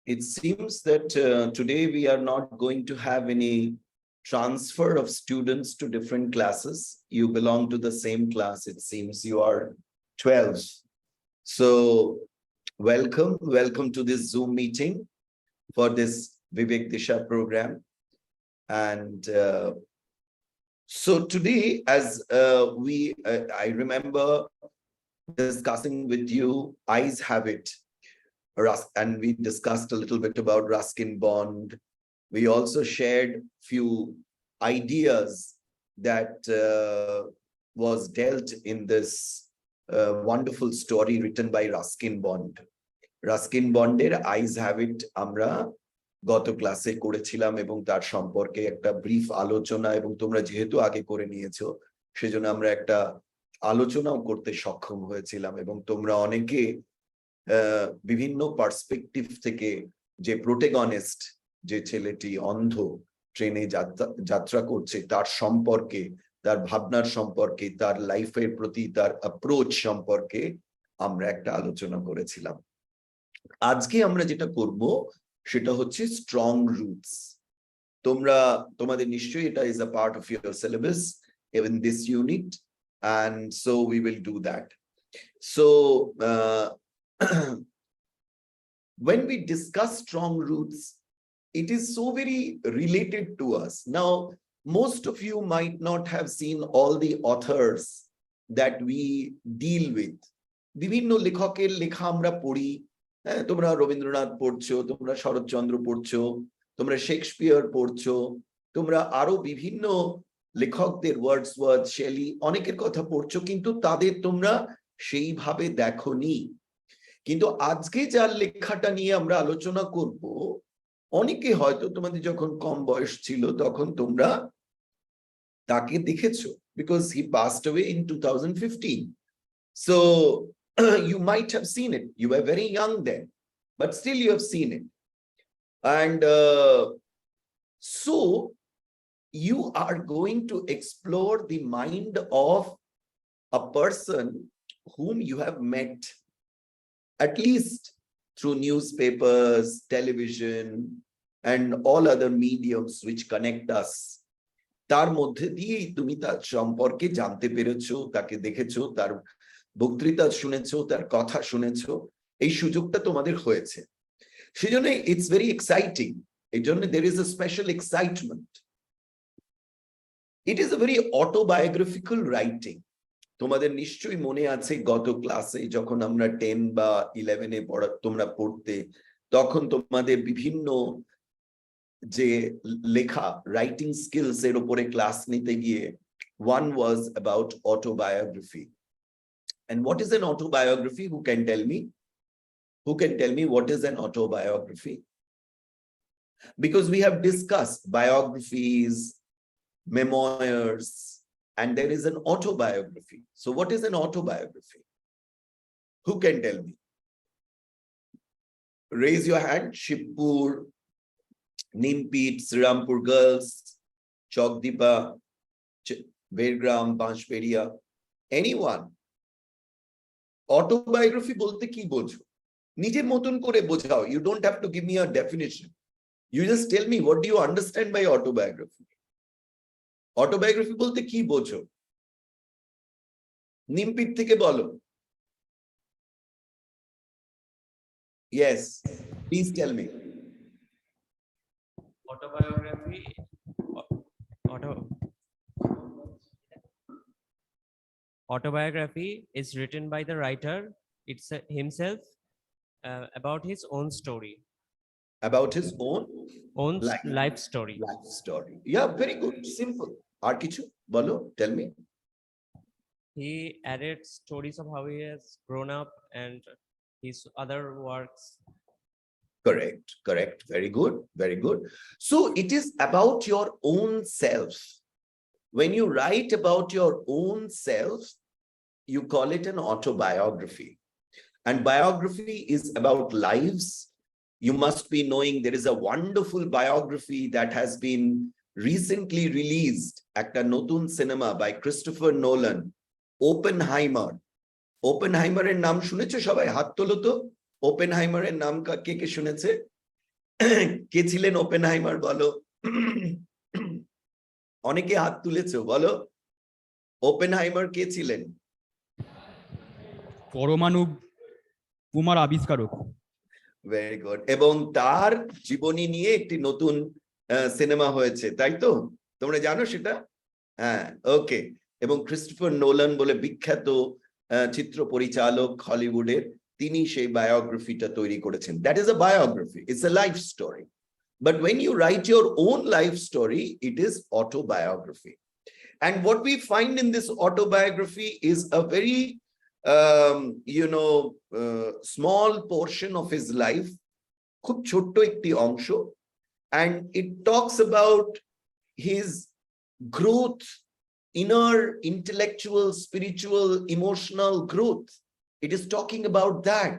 It seems that today we are not going to have any transfer of students to different classes. You belong to the same class. It seems you are 12. So welcome to this Zoom meeting for this Vivek-Disha program. And so today, as I remember discussing with you, eyes have it. And we discussed a little bit about Ruskin Bond. We also shared few ideas that was dealt in this wonderful story written by Ruskin Bond. Ruskin Bonder Eyes Have It আমরা গত ক্লাসে করেছিলাম এবং তার সম্পর্কে একটা brief আলোচনা এবং তোমরা যেহেতু আগে করে নিয়েছো সেজন্য আমরা একটা আলোচনাও করতে সক্ষম হয়েছিলাম এবং তোমরা অনেকে বিভিন্ন পার্সপেক্টিভ থেকে যে প্রোটাগনিস্ট যে ছেলেটি অন্ধ ট্রেনে যাত্রা করছে তার সম্পর্কে তার ভাবনার সম্পর্কে তার লাইফের প্রতি তার অ্যাপ্রোচ সম্পর্কে আমরা একটা আলোচনা করেছিলাম আজকে আমরা যেটা করব সেটা হচ্ছে স্ট্রং রুটস তোমাদের নিশ্চয়ই এটা is a part of your syllabus in this unit and so we will do that. So when we discuss strong roots, it is so very related to us. Now, most of you might not have seen all the authors that we deal with. বিভিন্ন লেখকের লেখা আমরা পড়ি তোমরা রবীন্দ্রনাথ পড়ছো তোমরা শরৎচন্দ্র পড়ছো তোমরা শেক্সপিয়ার পড়ছো তোমরা আরো বিভিন্ন লেখকদের ওয়ার্ডসওয়ার্থ শেলি অনেকের কথা পড়ছো কিন্তু তাদের তোমরা সেইভাবে দেখোনি কিন্তু আজকে যার লেখাটা নিয়ে আমরা আলোচনা করব অনেকে হয়তো তোমাদের যখন কম বয়স ছিল তখন তোমরা তাকে দেখেছো because he passed away in 2015 so you might have seen it you were very young then but still you have seen it and so you are going to explore the mind of a person whom you have met at least through newspapers, television, and all other mediums which connect us. তার মধ্যে দিয়ে তুমি তার সম্পর্কে জানতে পেরেছো তাকে দেখেছো তার বক্তৃতা শুনেছো তার কথা শুনেছো এই সুযোগটা তোমাদের হয়েছে সেজন্য it's very exciting এই জন্য there is a special excitement. It is a very autobiographical writing. তোমাদের নিশ্চয়ই মনে আছে গত ক্লাসে যখন আমরা 10 বা 11 এ তোমরা পড়তে তখন তোমাদের বিভিন্ন যে লেখা রাইটিং স্কিলস এর উপরে ক্লাস নিতে গিয়ে one was about autobiography. And what is an autobiography? Who can tell me what is an autobiography? Because we have discussed biographies, memoirs, and there is an autobiography. So what is an autobiography? Who can tell me? Raise your hand. Shibpur, Nimpit, Srirampur Girls, Chokdipa, Vergram, Banshperia. Anyone? Autobiography bolte ki bojo? Nijer motun kore bojhao. You don't have to give me a definition. You just tell me what do you understand by autobiography? Autobiography bolte ki bojo? Nimpit theke bolo. Yes, please tell me. Autobiography is written by the writer himself about his own story. About his own life story. Life story. Yeah, very good. Simple. Ar kichu bolo, tell me. He added stories of how he has grown up and his other works. Correct. Very good. So it is about your own self. When you write about your own self, you call it an autobiography. And biography is about lives. You must be knowing there is a wonderful biography that has been recently released একটা নতুন cinema by Christopher Nolan, Oppenheimer এর নাম শুনেছো সবাই হাত তোলো তো Oppenheimer এর নাম কে কে শুনেছে কে ছিলেন ওপেনহাইমার বলো? অনেকে হাত তুলেছো, বলো ওপেনহাইমার কে ছিলেন? পরমাণু বোমার আবিষ্কারক। Very good. এবং তার জীবনী নিয়ে একটি নতুন সিনেমা হয়েছে, তাই তো? তোমরা জানো সেটা? হ্যাঁ, ওকে। এবং ক্রিস্টোফার নোলান বলে বিখ্যাত চিত্র পরিচালক হলিউডের, তিনি সেই বায়োগ্রাফিটা তৈরি করেছেন। That is a biography, it's a life story. But when you write your own life story, it is autobiography. And what we find in this autobiography is a very, small portion of his life, খুব ছোট্ট একটি অংশ, and it talks about his growth, inner intellectual, spiritual, emotional growth. It is talking about that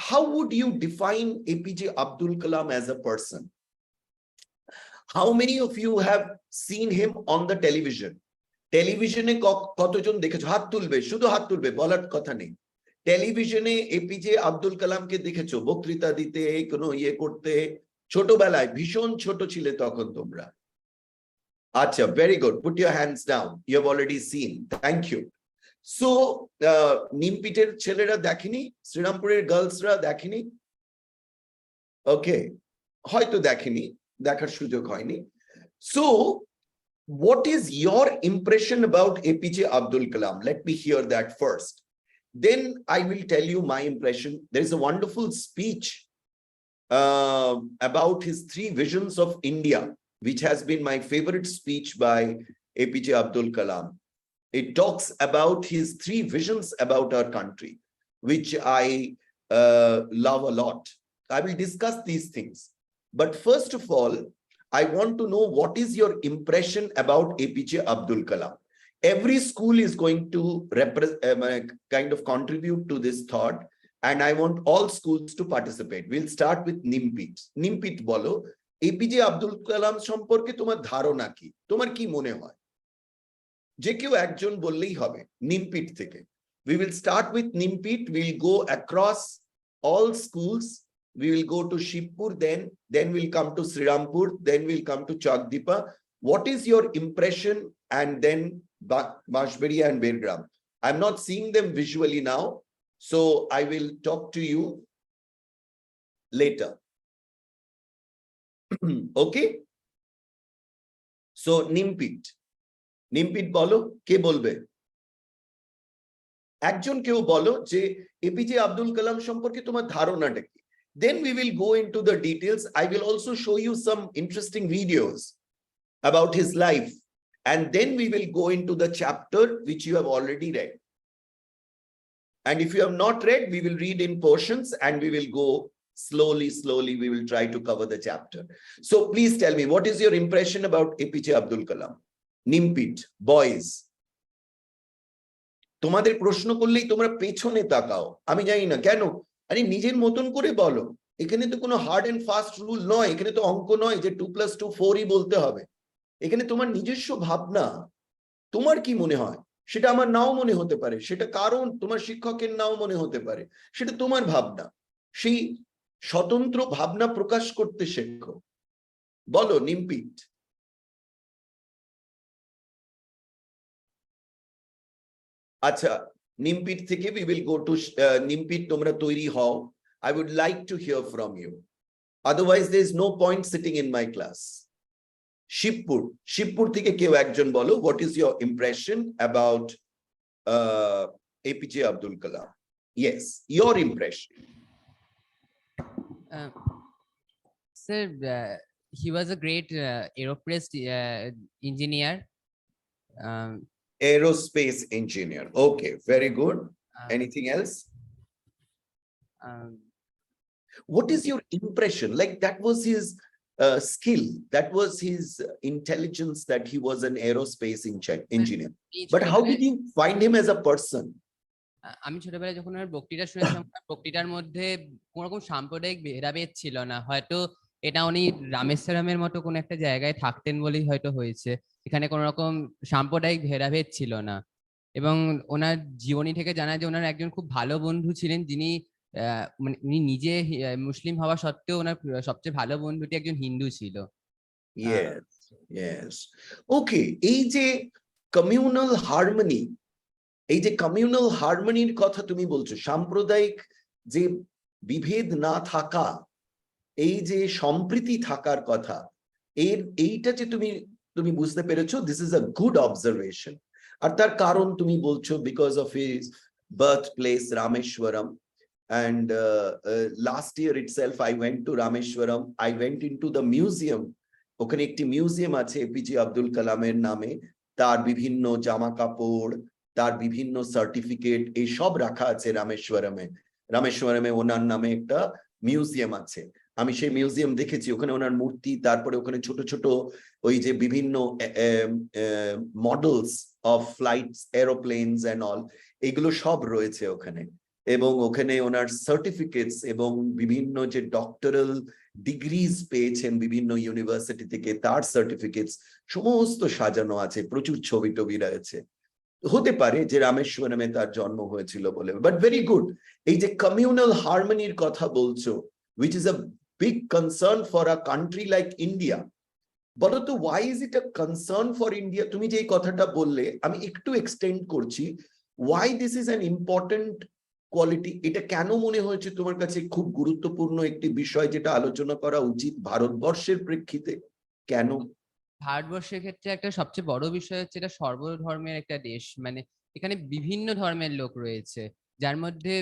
how would you define APJ Abdul Kalam as a person? How many of you have seen him on the television? টেলিভিশনে কতজন দেখেছো? হাত তুলবে, শুধু হাত তুলবে, বলার কথা নেই। টেলিভিশনে এপিজে আব্দুল কালামকে দেখেছো বক্তৃতা দিতে, কোনো ইয়ে করতে? ছোটবেলায়, ভীষণ ছোট ছিলে তখন তোমরা? আচ্ছা, very good, put your hands down, you have already seen, thank you. So নিমপিটের ছেলেরা দেখেনি, শ্রীরামপুরের গার্লসরা দেখেনি? ওকে, হয়তো দেখেনি, দেখার সুযোগ হয়নি। So what is your impression about APJ Abdul Kalam? Let me hear that first. Then I will tell you my impression. There is a wonderful speech about his 3 visions of India, which has been my favorite speech by APJ Abdul Kalam. It talks about his 3 visions about our country, which I love a lot. I will discuss these things. But first of all, I want to know what is your impression about APJ Abdul Kalam. Every school is going to kind of contribute to this thought, and I want all schools to participate. We'll start with Nimpit. Nimpit bolo, APJ Abdul Kalam সম্পর্কে তোমার ধারণা কি? তোমার কি মনে হয়? যে কেউ একজন বললেই হবে নিমপিট থেকে। We will start with Nimpit. We'll go across all schools. We will go to Shibpur, then we'll come to Srirampur, then we'll come to Chakdipa. What is your impression? And then Mashberi and Birgram. I'm not seeing them visually now, so I will talk to you later. Okay? So Nimpit bolo, ke bolbe? একজন কেউ বলো যে APJ Abdul Kalam সম্পর্কে তোমার ধারণাটা কি? Then we will go into the details. I will also show you some interesting videos about his life. And then we will go into the chapter which you have already read. And if you have not read, we will read in portions and we will go slowly, we will try to cover the chapter. So please tell me, what is your impression about APJ Abdul Kalam? Nimpit, boys. তোমাদের প্রশ্ন করলেই তোমরা পেছনে তাকাও, আমি জানি না কেন। আরে নিজের মতন করে বলো, এখানে তো কোনো হার্ড এন্ড ফাস্ট রুল নয়, এখানে তো অঙ্ক নয় যে 2+2 4ই বলতে হবে। এখানে তোমার নিজস্ব ভাবনা, তোমার কি মনে হয় সেটা আমার নাও মনে হতে পারে, সেটা কারণ তোমার শিক্ষকের নাও মনে হতে পারে, সেটা তোমার ভাবনা। সেই স্বতন্ত্র ভাবনা প্রকাশ করতে শেখো। বলো নিমপিট। আচ্ছা, নিমপিট থেকে we will go to নিমপিট, তোমরা তৈরি হও। I would like to hear from you. Otherwise, there is no point sitting in my class. Shibpur থেকে কেউ একজন বলো, what is your impression about APJ Abdul Kalam? Yes, your impression. Sir, he was a great aerospace engineer. Aerospace engineer. Okay, very good. Anything else? What is your impression? Like, that was his skill, that was his intelligence, that he was an aerospace engineer. But how did you find him as a person? আমি ছোটবেলায় যখন ওর বক্তৃতা শুনেছিলাম, বক্তৃতার মধ্যে কোনো রকম সাম্প্রদায়িক ভেদাভেদ ছিল না। হয়তো এটা উনি রামেশ্বরমের মতো কোন একটা জায়গায় থাকতেন বলেই হয়তো হয়েছে। এখানে কোনো রকম সাম্প্রদায়িক ভেদাভেদ ছিল না। এবং ওনার জীবনী থেকে জানা যায় ওনার একজন খুব ভালো বন্ধু ছিলেন, যিনি মানে উনি নিজে মুসলিম হওয়া সত্ত্বেও ওনার সবচেয়ে ভালো বন্ধুটি একজন হিন্দু ছিল। Yes, yes. Okay, এই যে কমিউনাল হারমোনি, এই যে কমিউনাল হারমোনির কথা তুমি বলছো, সাম্প্রদায়িক যে বিভেদ না থাকা, এই যে সম্প্রীতি থাকার কথা, এইটা যে তুমি বুঝতে পেরেছো, this is a good observation. আর তার কারণ তুমি বলছো because of his birth place Rameshwaram. And last year itself, I went to Rameshwaram. I went into the museum. ওখানে একটি মিউজিয়াম আছে এপিজে আব্দুল কালামের নামে, তার বিভিন্ন জামা কাপড়, তার বিভিন্ন সার্টিফিকেট, এই সব রাখা আছে রামেশ্বরমে। রামেশ্বরমে ওনার নামে একটা মিউজিয়াম আছে। আমি সেই মিউজিয়াম দেখেছি, ওখানে ওনার মূর্তি, তারপরে ওখানে ছোট ছোট ওই যে বিভিন্ন models of flights, aeroplanes and all, এগুলো সব রয়েছে ওখানে। এবং ওখানে ওনার সার্টিফিকেটস এবং বিভিন্ন যে ডক্টরাল ডিগ্রিজ পেয়েছেন বিভিন্ন ইউনিভার্সিটি থেকে, তার সার্টিফিকেটস সমস্ত সাজানো আছে, প্রচুর ছবি টবি রয়েছে। হতে পারে যে রামেশ্বরমে তার জন্ম হয়েছিল বলে, বাট ভেরি গুড। এই যে কমিউনাল হারমোনির কথা বলছো, which is a big concern for a country like India, বলো তো why is it a concern for India? তুমি যে এই কথাটা বললে, আমি একটু এক্সটেন্ড করছি, why this is an important quality, এটা কেন মনে হয়েছে তোমার কাছে খুব গুরুত্বপূর্ণ একটি বিষয় যেটা আলোচনা করা উচিত ভারতবর্ষের প্রেক্ষিতে? কেন? ভারতবর্ষের ক্ষেত্রে একটা সবচেয়ে বড় বিষয় হচ্ছে এটা সর্বধর্মের একটা দেশ, মানে এখানে বিভিন্ন ধর্মের লোক রয়েছে, যার মধ্যে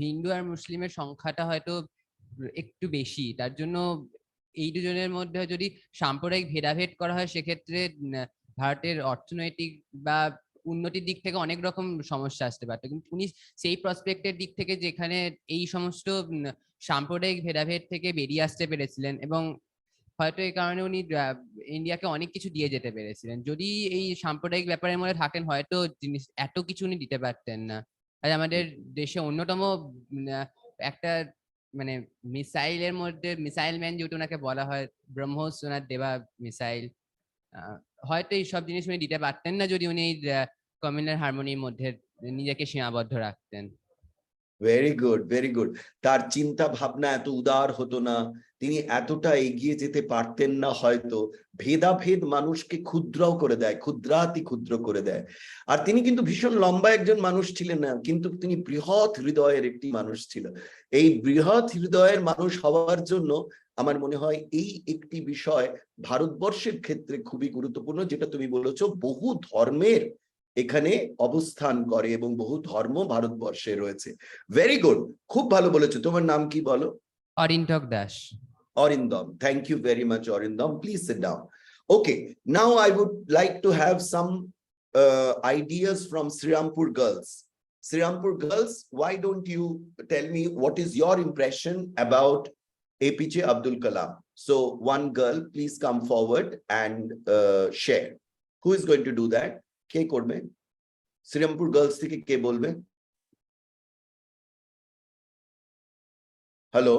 হিন্দু আর মুসলিমের সংখ্যাটা হয়তো একটু বেশি। তার জন্য এই দুজনের মধ্যে যদি সাম্প্রদায়িক ভেদাভেদ করা হয়, সেক্ষেত্রে ভারতের অর্থনৈতিক বা উন্নতির দিক থেকে অনেক রকম সমস্যা আসতে পারত। কিন্তু উনি সেই প্রসপেক্টের দিক থেকে যেখানে এই সমস্ত সাম্প্রদায়িক ভেদাভেদ থেকে বেরিয়ে আসতে পেরেছিলেন, এবং হয়তো এই কারণে উনি ইন্ডিয়াকে অনেক কিছু দিয়ে যেতে পেরেছিলেন। যদি এই সাম্প্রদায়িক ব্যাপারের মধ্যে থাকেন, হয়তো জিনিস এত কিছু উনি দিতে পারতেন না। আর আমাদের দেশে অন্যতম একটা মানে মিসাইলের মধ্যে মিসাইল ম্যান যেহেতু ওনাকে বলা হয়, ব্রহ্মোস ওনার দেবা মিসাইল, হয়তো এই সব জিনিস উনি দিতে পারতেন না যদি উনি কমিউনাল হারমোনির মধ্যে নিজেকে সীমাবদ্ধ রাখতেন। Very good, very good. তার চিন্তা ভাবনা এত উদার হতো না, তিনি এতটা এগিয়ে যেতে পারতেন না হয়তো। ভেদাভেদ মানুষকে ক্ষুদ্রও করে দেয়, ক্ষুদ্রাতি ক্ষুদ্র করে দেয়। আর তিনি কিন্তু ভীষণ লম্বা একজন মানুষ ছিলেন না, কিন্তু তিনি বৃহৎ হৃদয়ের একটি মানুষ ছিল। এই বৃহৎ হৃদয়ের মানুষ হওয়ার জন্য আমার মনে হয় এই একটি বিষয় ভারতবর্ষের ক্ষেত্রে খুবই গুরুত্বপূর্ণ, যেটা তুমি বলেছো, বহু ধর্মের এখানে অবস্থান করে এবং বহু ধর্ম ভারতবর্ষে রয়েছে। ভেরি গুড, খুব ভালো বলেছো। তোমার নাম কি বলো? Arindam Das. Arindam. Thank you very much, Arindam. Please sit down. Okay, now I would like to have some ideas from Srirampur girls. Srirampur girls, why don't you tell me what is your impression about APJ Abdul Kalam? So one girl, please come forward and share. Who is going to do that? কে করবে? Serampore girls থেকে কে বলবে? Hello,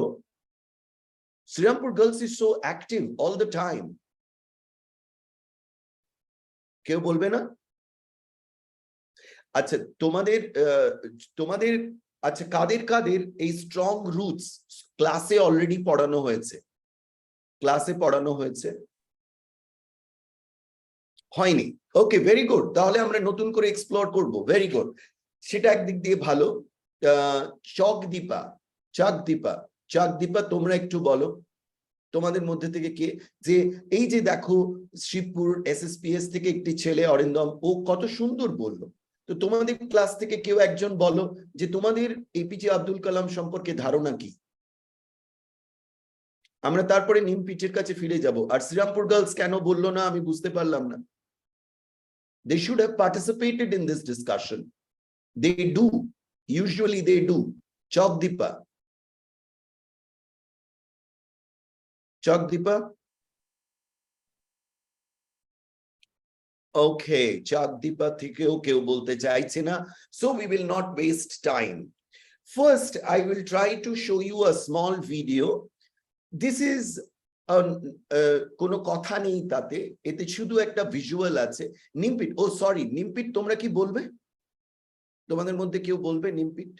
Serampore girls is so active all the time. কেউ বলবে না? আচ্ছা, তোমাদের আচ্ছা, কাদের কাদের এই স্ট্রং রুটস ক্লাসে অলরেডি পড়ানো হয়েছে? ক্লাসে পড়ানো হয়েছে? হয়নি? ওকে, ভেরি গুড। তাহলে আমরা নতুন করে এক্সপ্লোর করব। ভেরি গুড, সেটা একদিক দিয়ে ভালো। চাকদীপা, তোমরা একটু বলো তোমাদের মধ্যে থেকে কে, যে এই যে দেখো শিবপুর SSPS থেকে একটি ছেলে অরিন্দম, ও কত সুন্দর বললো। তো তোমাদের ক্লাস থেকে কেউ একজন বলো যে তোমাদের APJ আব্দুল কালাম সম্পর্কে ধারণা কি। আমরা তারপরে নিমপিটের কাছে ফিরে যাব। আর শ্রীরামপুর গার্লস কেন বললো না আমি বুঝতে পারলাম না। They should have participated in this discussion. They do. Usually they do. Chakdeepa. Okay, Chakdeepa থেকেও কেউ বলতে চাইছে না। So we will not waste time. First, I will try to show you a small video. This is কোনো কথা নেই তাতে, এতে শুধু একটা ভিজুয়াল আছে। নিমপিট, ও সরি, নিমপিট তোমরা কি বলবে? তোমাদের মধ্যে কেউ বলবে নিমপিট?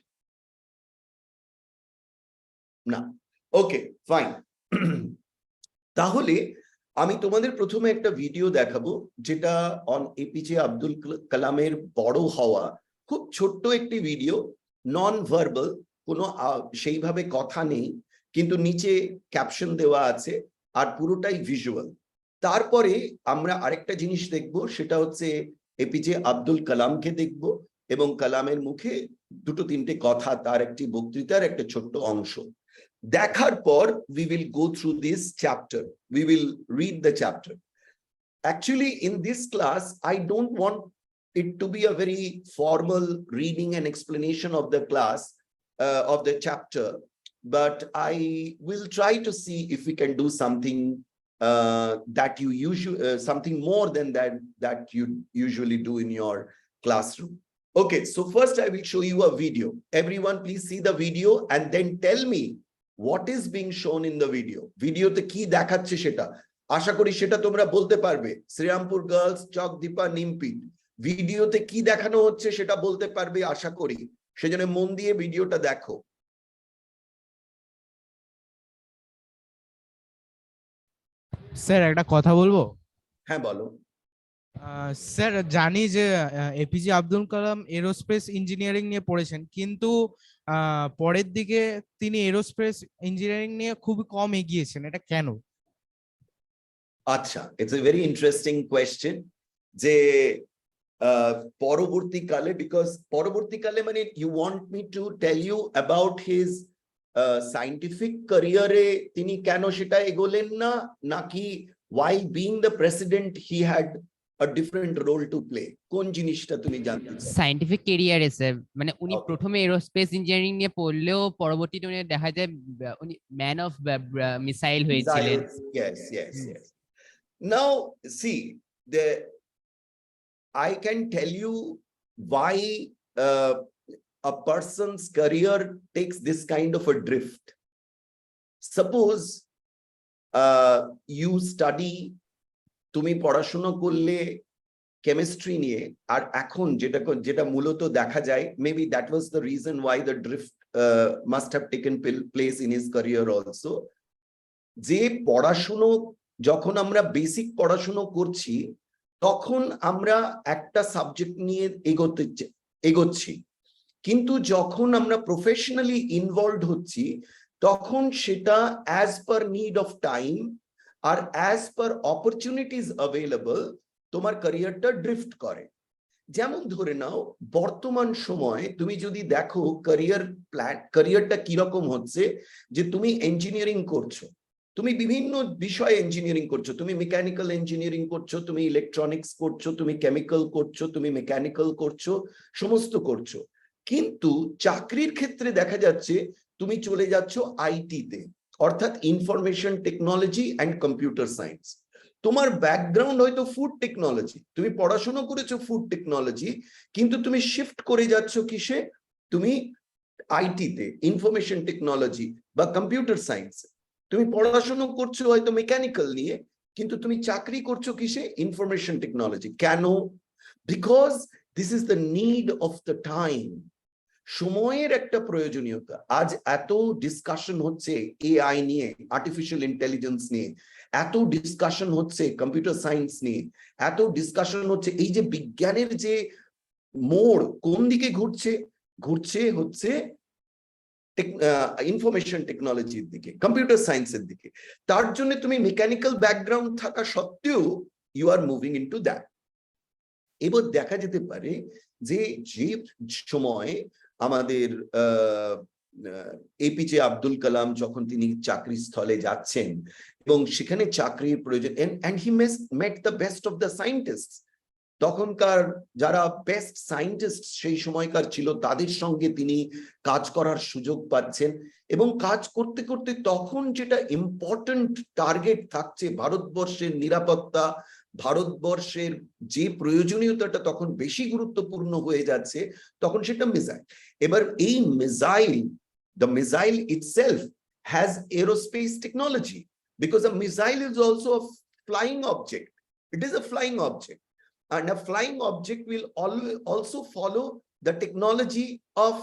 না, ওকে ফাইন। তাহলে আমি তোমাদের প্রথমে একটা ভিডিও দেখাবো যেটা অন এপিজে আব্দুল কালামের বড় হওয়া, খুব ছোট্ট একটি ভিডিও, নন ভার্বাল, কোনো সেইভাবে কথা নেই, কিন্তু নিচে ক্যাপশন দেওয়া আছে আর পুরোটাই ভিজুয়াল। তারপরে আমরা আরেকটা জিনিস দেখব, সেটা হচ্ছে এপিজে আব্দুল কালামকে দেখব এবং কালামের মুখে দুটো তিনটে কথা, তার একটি বক্তৃতার একটা ছোট্ট অংশ দেখার পর we will go through this chapter, we will read the chapter. Actually in this class I don't want it to be a very formal reading and explanation of the class, of the chapter, but I will try to see if we can do something that you usually something more than that you usually do in your classroom. Okay, so first I will show you a video. Everyone please see the video and then tell me what is being shown in the video. ভিডিওতে কি দেখাচ্ছে সেটা আশা করি সেটা তোমরা বলতে পারবে। Serampore girls, Chakdipa, নিমপিট, ভিডিওতে কি দেখানো হচ্ছে সেটা বলতে পারবে আশা করি, সেজন্য মন দিয়ে ভিডিওটা দেখো। স্যার একটা কথা বলবো। হ্যাঁ বলো। স্যার জানি যে APJ Abdul Kalam aerospace engineering নিয়ে পড়েছেন, কিন্তু পরের দিকে তিনি এরোস্পেস ইঞ্জিনিয়ারিং নিয়ে খুবই কম এগিয়েছেন, এটা কেন? আচ্ছা, it's a very interesting question. যে পরবর্তীকালে, বিকজ পরবর্তীকালে মানে you want me to tell you about his scientific ক্যারিয়ারে তিনি কেন সেটা এগোলেন না, নাকি while being the president he had a different role to play? কোন জিনিসটা তুমি জানতে চাও? সায়েন্টিফিক ক্যারিয়ারে স্যার, মানে উনি Okay. প্রথমে এরোস্পেস ইঞ্জিনিয়ারিং নিয়ে পড়লেও পরবর্তীতে উনি দেখা যায় উনি ম্যান অফ মিসাইল হয়েছিলেন। Yes, yes, yes. Now see, I can tell you why a person's career takes this kind of a drift. Suppose you study, তুমি পড়াশোনা করলে কেমিস্ট্রি নিয়ে, আর এখন যেটা মূলত দেখা যায়, maybe that was the reason why the drift must have taken place in his career also, যে পড়াশুনো যখন আমরা বেসিক পড়াশুনো করছি তখন আমরা একটা সাবজেক্ট নিয়ে এগোচ্ছি, কিন্তু যখন আমরা প্রফেশনালি ইনভলভড হচ্ছি তখন সেটা as per need of time আর অ্যাজ পার অপরচুনিটিস অ্যাভেলেবল তোমার ক্যারিয়ারটা ড্রিফট করে। যেমন ধরে নাও বর্তমান সময়ে তুমি যদি দেখো ক্যারিয়ারটা কিরকম হচ্ছে, যে তুমি ইঞ্জিনিয়ারিং করছো, তুমি বিভিন্ন বিষয়ে ইঞ্জিনিয়ারিং করছো, তুমি মেকানিক্যাল ইঞ্জিনিয়ারিং করছো, তুমি ইলেকট্রনিক্স করছো, তুমি কেমিক্যাল করছো, তুমি মেকানিক্যাল করছো, সমস্ত করছো, কিন্তু চাকরির ক্ষেত্রে দেখা যাচ্ছে তুমি চলে যাচ্ছ আইটিতে, অর্থাৎ information technology and computer science. তোমার ব্যাকগ্রাউন্ড হয়তো ফুড টেকনোলজি, তুমি পড়াশোনা করেছো ফুড টেকনোলজি, কিন্তু তুমি শিফট করে যাচ্ছ কিসে, তুমি আইটিতে, ইনফরমেশন টেকনোলজি বা কম্পিউটার সায়েন্স। তুমি পড়াশোনা করছো হয়তো মেকানিক্যাল নিয়ে, কিন্তু তুমি চাকরি করছো কিসে, ইনফরমেশন টেকনোলজি। কেন? Because this is the need of the time, সময়ের একটা প্রয়োজনীয়তা। আজ এত ডিসকাশন হচ্ছে এআই নিয়ে, আর্টিফিশিয়াল ইন্টেলিজেন্স নিয়ে, এত ডিসকাশন হচ্ছে কম্পিউটার সায়েন্স নিয়ে, এত ডিসকাশন হচ্ছে, এই যে বিজ্ঞানের যে মোড় কোন দিকে ঘুরছে হচ্ছে ইনফরমেশন টেকনোলজির দিকে, কম্পিউটার সায়েন্সের দিকে। তার জন্য তুমি মেকানিক্যাল ব্যাকগ্রাউন্ড থাকা সত্ত্বেও you are moving into that. এবার দেখা যেতে পারে যে সময় আমাদের এপিজে আব্দুল কালাম যখন তিনি চাকরি স্থলে যাচ্ছেন এবং সেখানে চাকরির প্রয়োজন, and he met the best of the scientist, তখনকার যারা বেস্ট সায়েন্টিস্ট সেই সময়কার ছিল তাদের সঙ্গে তিনি কাজ করার সুযোগ পাচ্ছেন, এবং কাজ করতে করতে তখন যেটা ইম্পর্টেন্ট টার্গেট থাকছে ভারতবর্ষের নিরাপত্তা, ভারতবর্ষের যে প্রয়োজনীয়তাটা তখন বেশি গুরুত্বপূর্ণ হয়ে যাচ্ছে, তখন সেটা মিসাইল। এবার এই missile, the missile itself has aerospace technology, because a missile is also a flying object. It is a flying object, and a flying object will also follow the technology of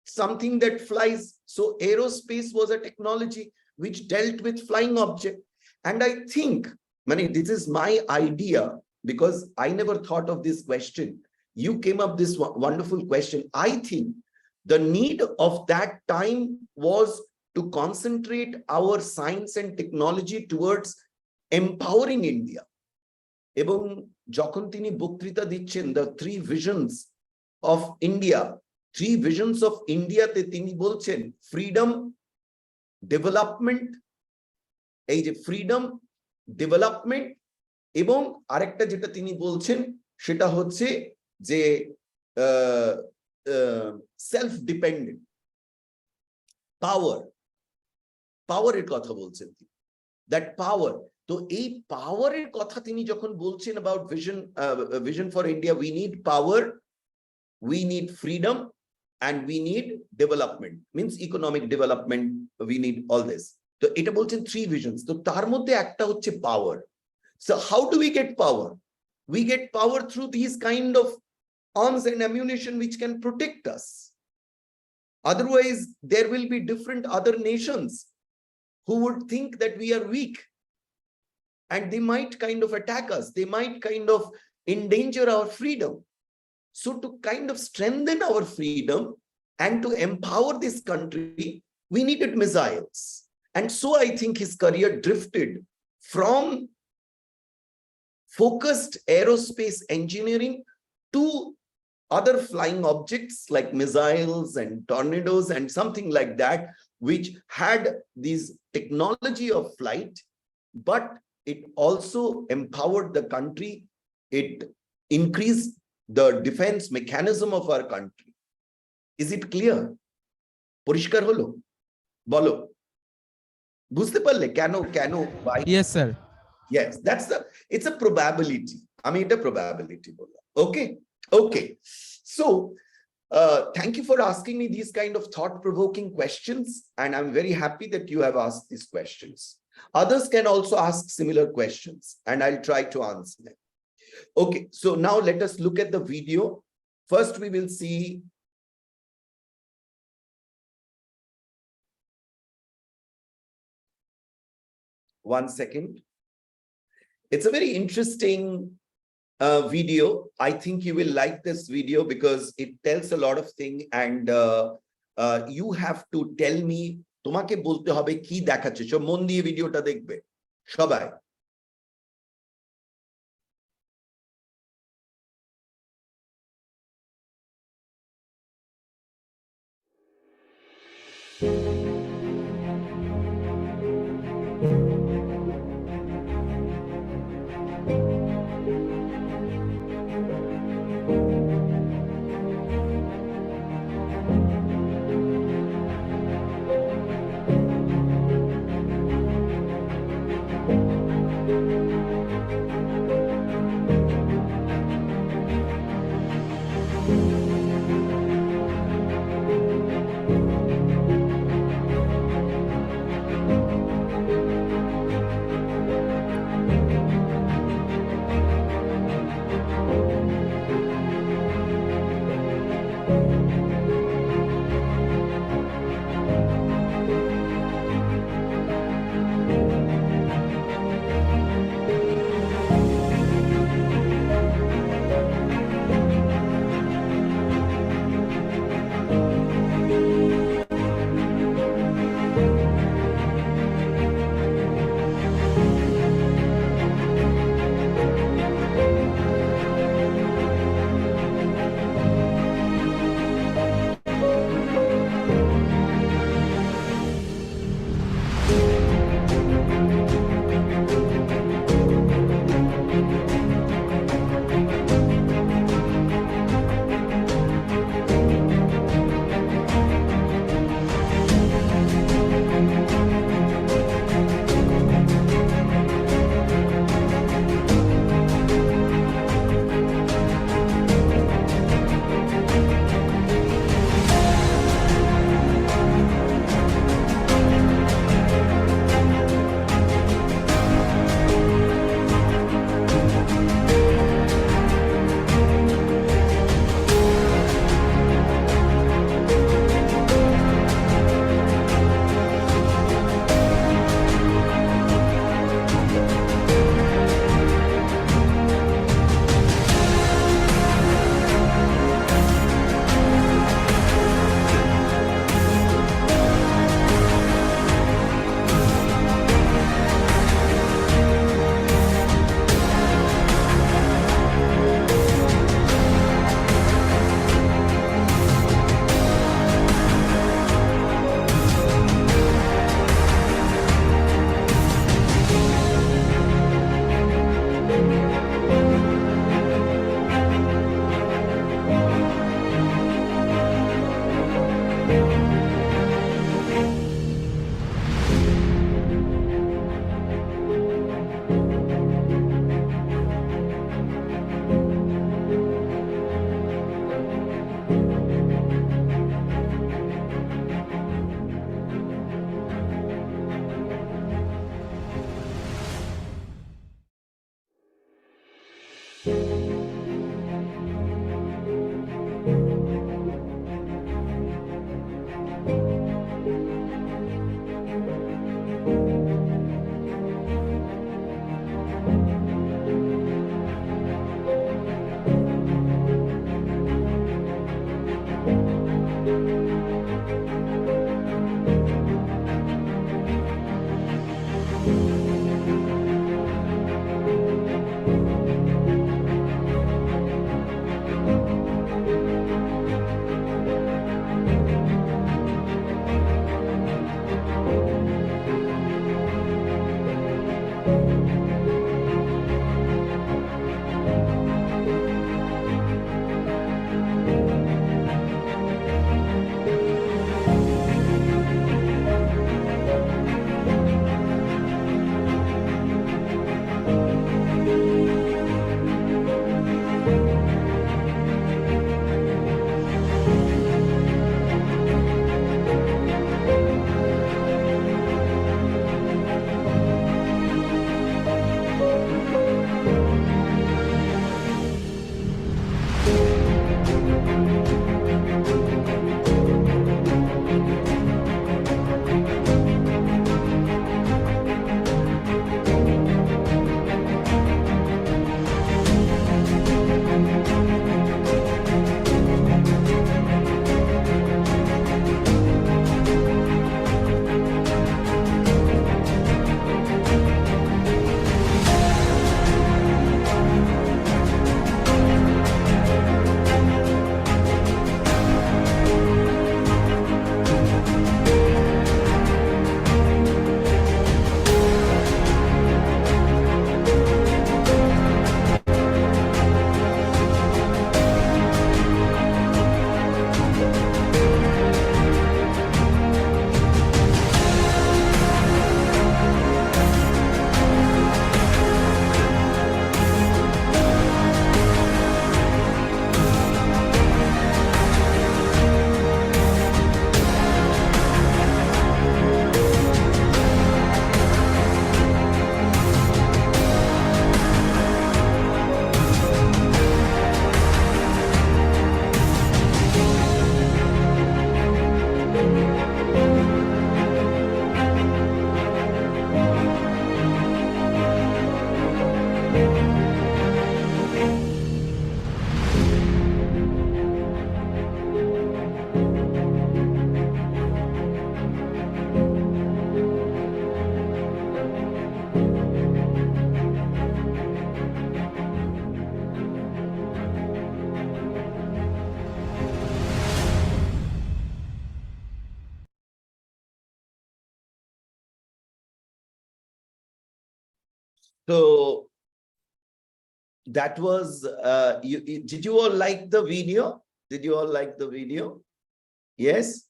something that flies. So aerospace was a technology which dealt with flying object. And I think, Mani, this is my idea because I never thought of this question. You came up this wonderful question. I think the need of that time was to concentrate our science and technology towards empowering India. এবং যখন তিনি বক্তৃতা দিচ্ছেন the three visions of India, three visions of India তে তিনি বলছেন freedom, development, এই যে freedom, development এবং আরেকটা যেটা তিনি বলছেন সেটা হচ্ছে যে self dependent, power এর কথা বলছেন তিনি, that power. তো এই পাওয়ারের কথা তিনি যখন বলছেন about vision for India, we need power, we need freedom, and we need development, means economic development, we need all this. তো এটা বলছেন three visions. তো তার মধ্যে একটা হচ্ছে power. So how do we get power? We get power through these kind of arms and ammunition which can protect us. Otherwise, there will be different other nations who would think that we are weak. And they might kind of attack us. They might kind of endanger our freedom. So to kind of strengthen our freedom and to empower this country, we needed missiles. And so I think his career drifted from focused aerospace engineering to other flying objects like missiles and tornadoes and something like that, which had this technology of flight, but it also empowered the country. It increased the defense mechanism of our country. Is it clear? পরিষ্কার হলো? বলো। বুঝতে পারলে কেন why? Yes, sir. Yes, it's a probability. আমি এটা probability বললাম. Okay. So, thank you for asking me these kind of thought-provoking questions, and I'm very happy that you have asked these questions. Others can also ask similar questions, and I'll try to answer them. Okay, so now let us look at the video. First, we will see one second. It's a very interesting video. I think you will like this video because it tells a lot of things, and you have to tell me, তোমাকে বলতে হবে কি দেখাচ্ছে। সব মন দিয়ে ভিডিওটা দেখবে সবাই। So that was, did you all like the video? Did you all like the video? Yes?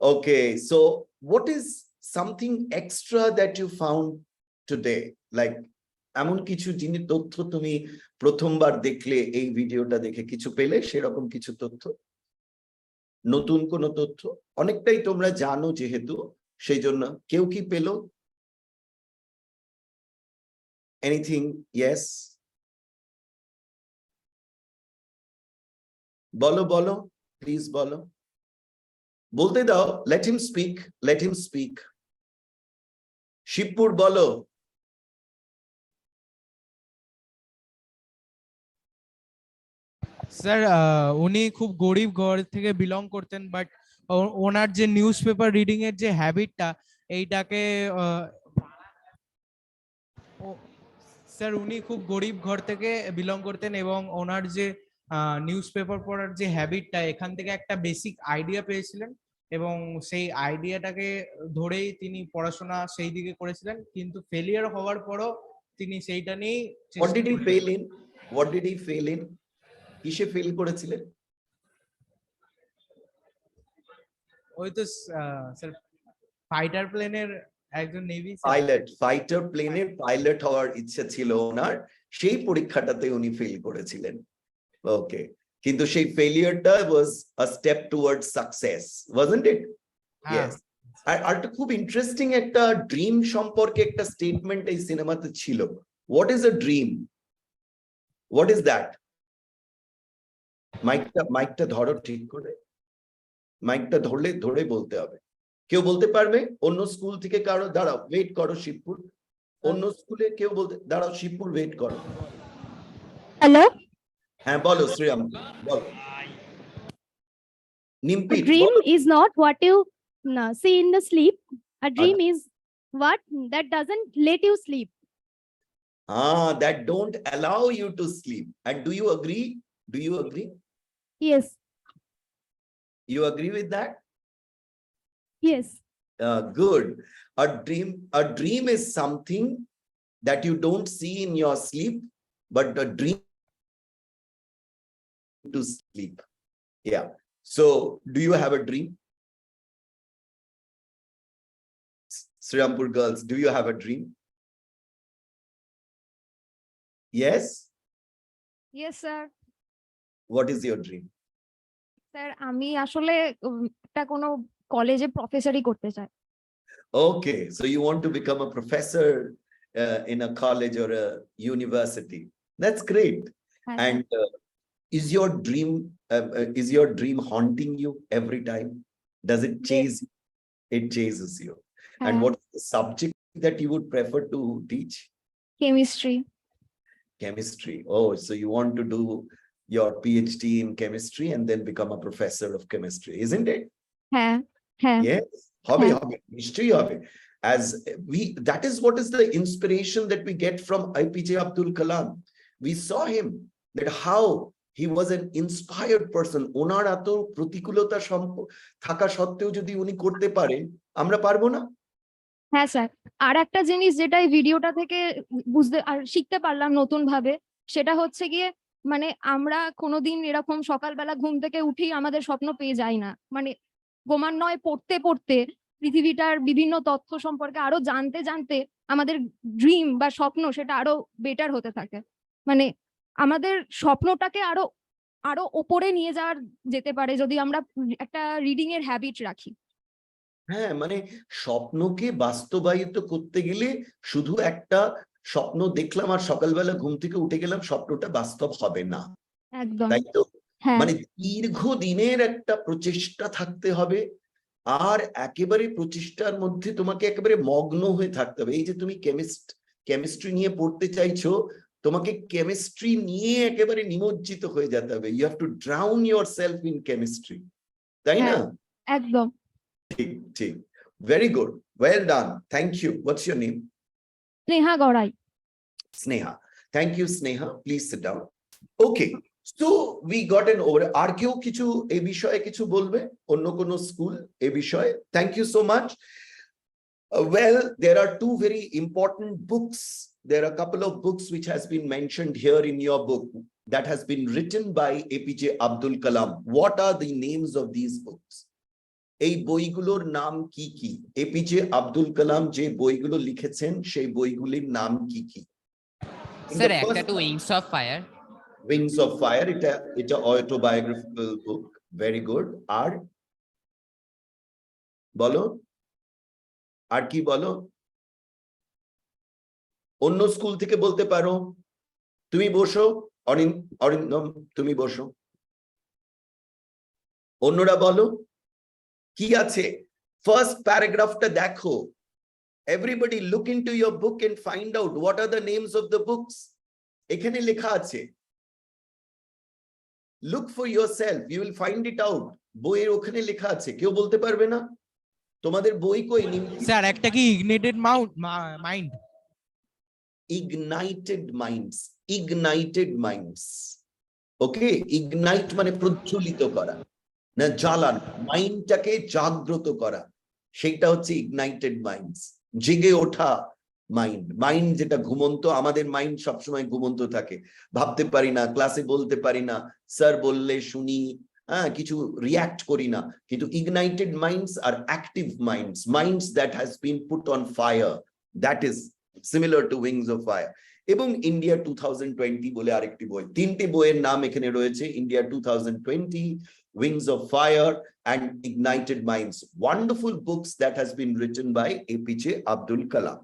Okay, so what is something extra that you found today? Like, এমন কিছু জিনিস তথ্য তুমি প্রথমবার দেখলে এই ভিডিওটা দেখে কিছু পেলে, সেরকম কিছু তথ্য, নতুন কোন তথ্য? অনেকটাই তোমরা জানো যেহেতু, সেই জন্য কেউ কি পেলো? Anything? Yes? বলো বলো, প্লিজ বলো, বলতে দাও, let him speak, let him speak. Shibpur বলো। স্যার উনি খুব গরিব ঘর থেকে বিলং করতেন, বাট ওনার যে নিউজ পেপার রিডিং এর যে হ্যাবিটটা, এইটাকে স্যার উনি খুব গরিব ঘর থেকে বিলং করতেন এবং ওনার যে নিউজ পেপার পড়ার যে হ্যাবিটটা, এখান থেকে একটা বেসিক আইডিয়া পেয়েছিলেন এবং সেই আইডিয়াটাকে ধরেই তিনি পড়াশোনা সেই দিকে করেছিলেন, কিন্তু ফেলিয়ার হওয়ার পরও তিনি সেইটা নিয়েই What did he fail in? What did he fail in? কিসে ফেল করেছিলেন? ওই তো স্যার ফাইটার প্লেনের একজন নেভি পাইলট, ফাইটার প্লেনের পাইলট হওয়ার ইচ্ছা ছিল ওনার, সেই পরীক্ষাটাতে উনি ফেল করেছিলেন। ওকে, কিন্তু সেই ফেলিয়ারটা was a step towards success, wasn't it? Yes. আর একটা খুব ইন্টারেস্টিং একটা ড্রিম সম্পর্কে একটা স্টেটমেন্ট এই সিনেমাতে ছিল। What is a dream? What is that? মাইকটা ধরো ঠিক করে, মাইকটা ধরে বলতে হবে। কেউ বলতে পারবে? অন্য স্কুল থেকে কারো? দাঁড়াও, ওয়েট করো শিবপুর। অন্য স্কুলে কেউ বলতে? দাঁড়াও শিবপুর, ওয়েট করো। হ্যালো, হ্যাঁ বলো শ্রীরাম, বলো। নিমপি, a dream is not what you see in the sleep. A dream is what that doesn't let you sleep. that don't allow you to sleep. And do you agree? Do you agree? Yes, You agree with that? yes, Good. A dream is something that you don't see in your sleep, but a dream to sleep. Yeah. So, do you have a dream? Srirampur girls, do you have a dream? Yes? yes, sir. What is your dream? Sir আমি আসলে একটা কোনো কলেজে প্রফেসরই করতে চাই। Okay, so you want to become a professor in a college or a university. That's great. And is your dream haunting you every time? Does it chase you? It chases you. And what is the subject that you would prefer to teach? Chemistry. Chemistry. Oh, so you want to do your PhD in chemistry and then become a professor of chemistry, isn't it? হ্যাঁ, হ্যাঁ। Yes, হবে, নিশ্চয়ই হবে। As that is what is the inspiration that we get from APJ Abdul Kalam. We saw him, that how he was an inspired person. ওনার এত প্রতিকূলতা থাকা সত্ত্বেও যদি উনি করতে পারেন, আমরা পারবো না? হ্যাঁ স্যার, আর একটা জিনিস যেটা এই ভিডিওটা থেকে বুঝতে আর শিখতে পারলাম নতুন ভাবে, সেটা হচ্ছে গিয়ে মানে আমরা কোনোদিন এরকম সকালবেলা ঘুম থেকে উঠেই আমাদের স্বপ্ন পেয়ে যাই না। মানে ক্রমান্বয়ে পড়তে পড়তে পৃথিবীটার বিভিন্ন তথ্য সম্পর্কে আরো জানতে জানতে আমাদের ড্রিম বা স্বপ্ন সেটা আরো বেটার হতে থাকে। মানে আমাদের স্বপ্নটাকে আরো আরো ওপরে নিয়ে যাওয়ার যেতে পারে যদি আমরা একটা রিডিং এর হ্যাবিট রাখি। হ্যাঁ, মানে স্বপ্নকে বাস্তবায়িত করতে গেলে শুধু একটা স্বপ্ন দেখলাম আর সকালবেলা ঘুম থেকে উঠে গেলাম, স্বপ্নটা বাস্তব হবে না, একদম, তাই তো? হ্যাঁ, মানে দীর্ঘদিনের একটা প্রচেষ্টা থাকতে হবে, আর একেবারে প্রচেষ্টার মধ্যে তোমাকে একেবারে মগ্ন হয়ে থাকতে হবে। এই যে তুমি কেমিস্ট্রি নিয়ে পড়তে চাইছো, তোমাকে কেমিস্ট্রি নিয়ে একেবারে নিমজ্জিত হয়ে যেতে হবে। You have to drown yourself in chemistry, তাই না? একদম। ঠিক ঠিক, very good, well done, thank you. What's your name? Sneha Garai. Sneha. Thank you, Sneha. Please sit down. Okay. So we got an over. আর কেউ কিছু এই বিষয়ে কিছু বলবে? অন্য কোনো স্কুল এই বিষয়ে? Thank you so much. Well, there are two very important books there are a couple of books which has been mentioned here in your book that has been written by APJ Abdul Kalam. What are the names of these books? এই বইগুলোর নাম কি কি? APJ Abdul Kalam যে বইগুলো লিখেছেন সেই বইগুলির নাম কি কি? স্যার একটা তো wings of fire. Wings of fire, এটা অটোবায়োগ্রাফিক্যাল বুক, ভেরি গুড। আর বলো, আর কি বলো? অন্য স্কুল থেকে বলতে পারো। তুমি বসো, অরিন্দম তুমি বসো, অন্যরা বলো কি আছে। ফার্স্ট প্যারাগ্রাফটা দেখো, everybody look into your book and find out what are the names of the books. এখানে লেখা আছে, look for yourself, you will find it out. বইয়ের ওখানে লেখা আছে, কেউ বলতে পারবে না? তোমাদের বই কই? স্যার একটা কি ইগনিটেড মাইন্ড? ignited minds, ওকে? ইগনাইট মানে প্রজ্বলিত করা, না জ্বালানো, মাইন্ডটাকে জাগ্রত করা, সেটা হচ্ছে ইগনাইটেড মাইন্ডস, জেগে ওঠা মাইন্ড যেটা ঘুমন্ত। আমাদের মাইন্ড সবসময় ঘুমন্ত থাকে, ভাবতে পারি না, ক্লাসে বলতে পারি না, স্যার বললে শুনি, কিছু রিয়াক্ট করি না। কিন্তু ignited minds are active minds that has been put on fire, that is similar to Wings of Fire। এবং ইন্ডিয়া 2020 বলে আরেকটি বই, তিনটি বইয়ের নাম এখানে রয়েছে, India 2020, Wings of Fire and Ignited Minds, wonderful books that has been written by APJ Abdul Kalam।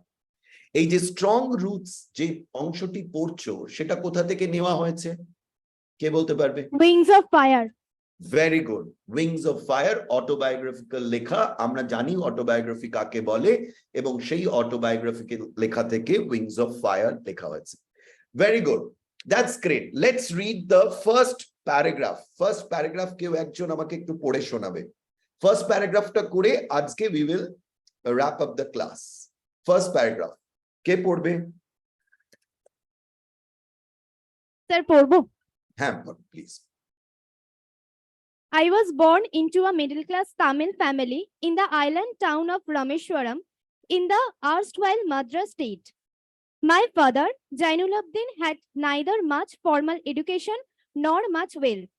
এই যে স্ট্রং রুটস যে অংশটি পড়ছো সেটা কোথা থেকে নেওয়া হয়েছে, কে বলতে পারবে? Wings of fire. Very good, wings of fire autobiographical লেখা। আমরা জানি অটোবায়োগ্রাফি কাকে বলে, এবং সেই অটোবায়োগ্রাফিক্যাল লেখা থেকে উইংস অফ ফায়ার লেখা হয়েছে। Very good, that's great. Let's read the first paragraph. First paragraph কেউ একজন আমাকে একটু পড়ে শোনাবে। ফার্স্ট প্যারাগ্রাফটা করে আজকে we will wrap up the class. First paragraph কে পড়বে? স্যার পড়বো? হ্যাঁ, please. I was born into a middle-class Tamil family in the island town of Rameshwaram in the erstwhile Madras state. My father, Jainuluddin, had neither much formal education nor much wealth.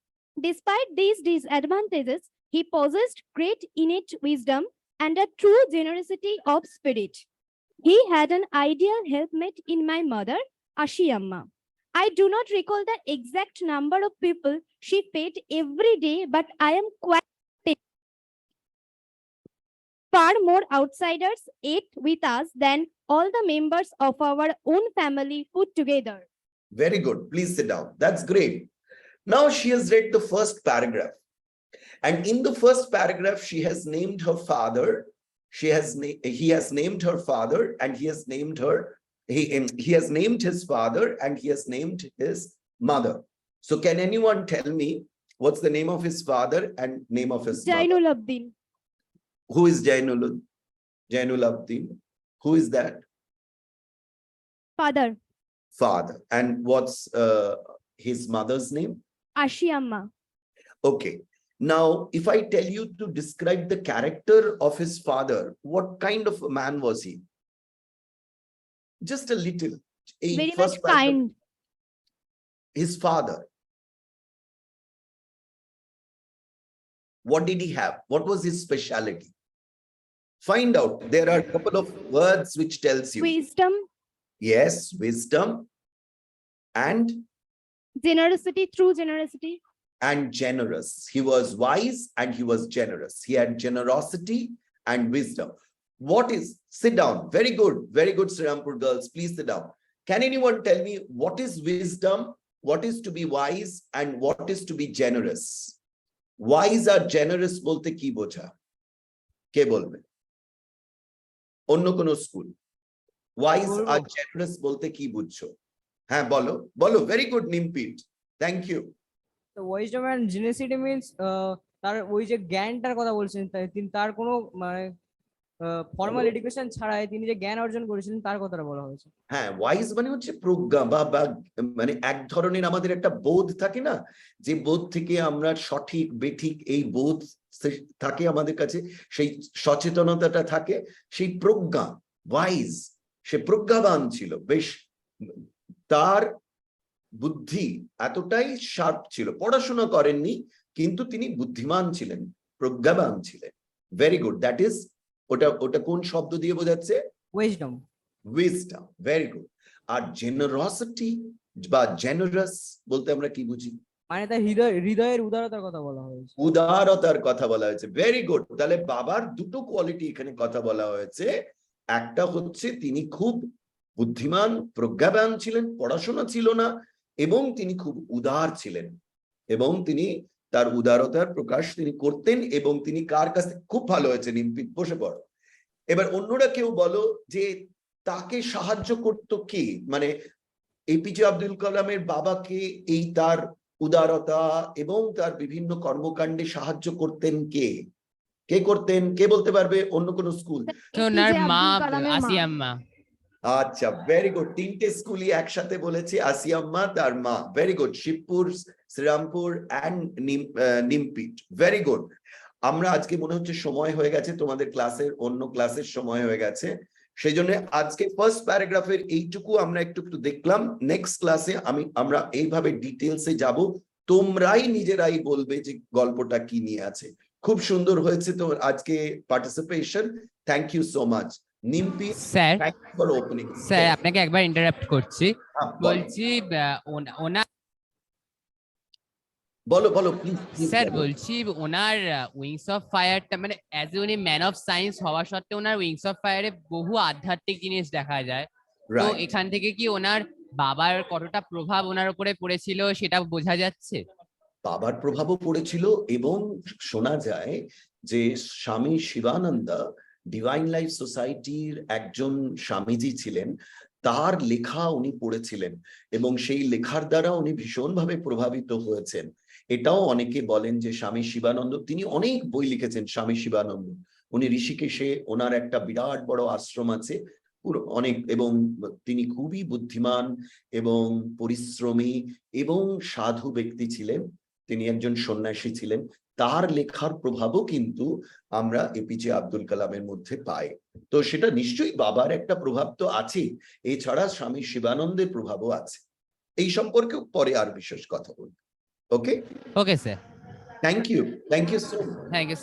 Despite these disadvantages, he possessed great innate wisdom and a true generosity of spirit. He had an ideal helpmate in my mother, Ashiyamma. I do not recall the exact number of people she fed every day, but I am quite far more outsiders ate with us than all the members of our own family put together. Very good. Please sit down. That's great. Now she has read the first paragraph. And in the first paragraph, she has named her father. He has named her father, and he has named her. He has named his father and he has named his mother. So can anyone tell me what's the name of his father and name of his mother? Jainuluddin. Who is Jainuluddin? Who is that? Father. Father. And what's his mother's name? Ashiyamma. Okay. Now, if I tell you to describe the character of his father, what kind of a man was he? Just a little. Very much kind. His father. What did he have? What was his speciality? Find out. There are a couple of words which tells you. Wisdom. Yes, wisdom. And? Generosity, true generosity. And generous. He was wise and he was generous. He had generosity and wisdom. What is, sit down, very good, Srirampur girls, please sit down. Can anyone tell me what is wisdom, what is to be wise, and what is to be generous? Wise or generous bolte ki bocha? Ke bolbe? Onno kono school. Wise or generous bolte ki bujcho? Ha, bolo, very good, Nimpit. Thank you. So wisdom and generosity means তার ওই যে জ্ঞানটার কথা বলছেন, তিনি তার কোনো মানে formal education ছাড়াই তিনি যে জ্ঞান অর্জন করেছিলেন তার কথাটা বলা হয়েছে। হ্যাঁ, ওয়াইজ মানে হচ্ছে প্রজ্ঞা বা মানে এক ধরনের আমাদের একটা বোধ থাকে না, যে বোধ থেকে আমরা সঠিক বেঠিক এই বোধ থাকে আমাদের কাছে, সেই সচেতনতাটা থাকে, সেই প্রজ্ঞা, ওয়াইজ, সে প্রজ্ঞাবান ছিল, বেশ তার বুদ্ধি এতটাই শার্প ছিল, পড়াশোনা করেননি কিন্তু তিনি বুদ্ধিমান ছিলেন, প্রজ্ঞাবান ছিলেন। ভেরি গুড, দ্যাট ইজ, ওটা ওটা কোন শব্দ দিয়ে বোঝাচ্ছে? উইজডম। Wisdom, very good. আর জেনারসিটি বা জেনারাস বলতে আমরা কি বুঝি? মানে তার হৃদয়ের উদারতার কথা বলা হয়েছে। উদারতার কথা বলা হয়েছে, ভেরি গুড। তাহলে বাবার দুটো কোয়ালিটি এখানে কথা বলা হয়েছে। একটা হচ্ছে তিনি খুব বুদ্ধিমান প্রজ্ঞাবান ছিলেন, পড়াশোনা ছিল না, এবং তিনি খুব উদার ছিলেন, এবং তিনি তার উদারতার প্রকাশ তিনি করতেন। এবং তিনি কার কাছে, খুব ভালো হয়েছে নিম্পি, বসে পড়ো। এবার অন্যরা কেউ বলো যে তাকে সাহায্য করতো কে, মানে এপিজে আব্দুল কালামের বাবাকে এই তার উদারতা এবং তার বিভিন্ন কর্মকাণ্ডে সাহায্য করতেন কে? কে করতেন? কে বলতে পারবে? অন্য কোন স্কুল? তো ওনার APJ মা আব্দুল কালামের মা। আসিয়াম্মা। আচ্ছা, ভেরি গুড। তিনটে স্কুলই একসাথে বলেছে, আসিয়াম্মা তার মা। Very good. Shibpur, Serampore and Nimpith. Very good. আমরা আজকে মনে হচ্ছে সময় হয়ে গেছে, তোমাদের ক্লাসের অন্য ক্লাসের সময় হয়ে গেছে, সেই জন্য আজকে ফার্স্ট প্যারাগ্রাফের এইটুকু আমরা একটু দেখলাম। নেক্সট ক্লাসে আমরা এইভাবে ডিটেলসে যাব, তোমরাই নিজেরাই বলবে যে গল্পটা কি নিয়ে আছে। খুব সুন্দর হয়েছে তো আজকে participation. Thank you so much. Nimpi, sir, thank you for opening. Sir আপনাকে একবার ইন্টারাপ্ট করছি। বলছি ওনার, বলো বলো প্লিজ। স্যার বলছি ওনার উইংস অফ ফায়ারটা, মানে অ্যাজ উনি ম্যান অফ সায়েন্স হওয়া সত্ত্বেও ওনার উইংস অফ ফায়ারে বহু আধ্যাত্মিক জিনিস দেখা যায়। তো এখান থেকে কি ওনার বাবার কতটা প্রভাব ওনার উপরে পড়েছিল সেটা বোঝা যাচ্ছে? বাবার প্রভাবও পড়েছিল, এবং শোনা যায় যে স্বামী শিবানন্দা ডিভাইন লাইফ সোসাইটির একজন স্বামীজি ছিলেন, তার লেখা উনি পড়েছিলেন, এবং সেই লেখার দ্বারা উনি ভীষণভাবে প্রভাবিত হয়েছেন। এটাও অনেকে বলেন যে স্বামী শিবানন্দ, তিনি অনেক বই লিখেছেন স্বামী শিবানন্দ। উনি ঋষিকেশে ওনার একটা বিরাট বড় আশ্রম আছে, পুরো অনেক, এবং তিনি খুবই বুদ্ধিমান এবং পরিশ্রমী এবং সাধু ব্যক্তি ছিলেন। তিনি একজন সন্ন্যাসী ছিলেন। তার লেখার প্রভাবও কিন্তু আমরা এপিজে আব্দুল কালামের মধ্যে পাই। তো সেটা নিশ্চয়ই বাবার একটা প্রভাব তো আছে, এছাড়া স্বামী শিবানন্দের প্রভাবও আছে। এই সম্পর্কেও পরে আর বিশেষ কথা বলবো। Okay, okay sir, thank you, thank you so much. Thank you.